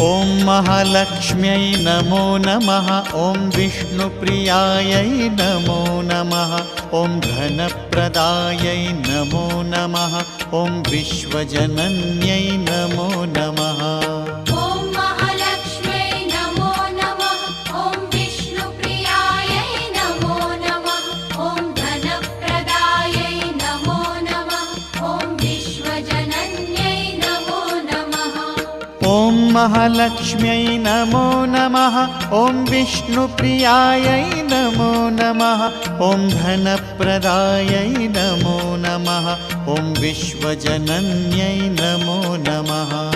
ॐ महालक्ष्म्यै नमो नमः। ॐ विष्णुप्रियायै नमो नमः। ॐ धनप्रदायै नमो नमः। ॐ विश्वजनन्यै नमो नमः। ॐ महालक्ष्म्यै नमो नमः। ॐ विष्णुप्रियायै नमो नमः। ॐ धनप्रदायै नमो नमः। ॐ विश्वजनन्यै नमो नमः। ॐ महालक्ष्म्यै नमो नमः। ॐ विष्णुप्रियायै नमो नमः। ॐ धनप्रदायै नमो नमः। ॐ विश्वजनन्यै नमो नमः।